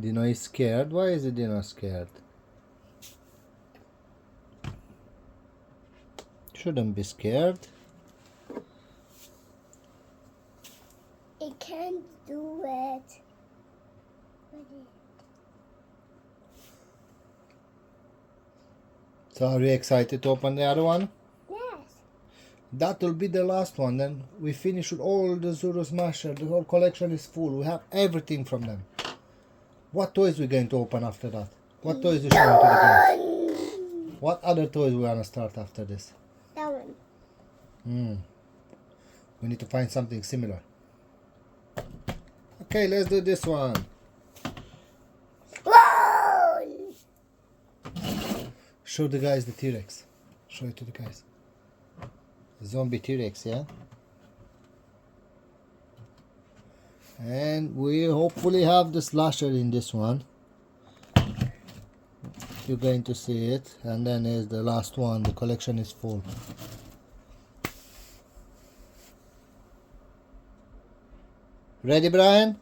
Dino is scared. Why is Dino scared? Shouldn't be scared. It can't do it. So are you excited to open the other one? Yes. That will be the last one. Then we finish with all the ZURU Smasher. The whole collection is full. We have everything from them. What toys we going to open after that? What toys you showing to the guys? What other toys we gonna start after this? That one. We need to find something similar. Okay, let's do this one. Whoa! Show the guys the T-Rex. Show it to the guys. Zombie T-Rex, yeah? And we hopefully have the slasher in this one. You're going to see it. And then is the last one. The collection is full. Ready, Bryan?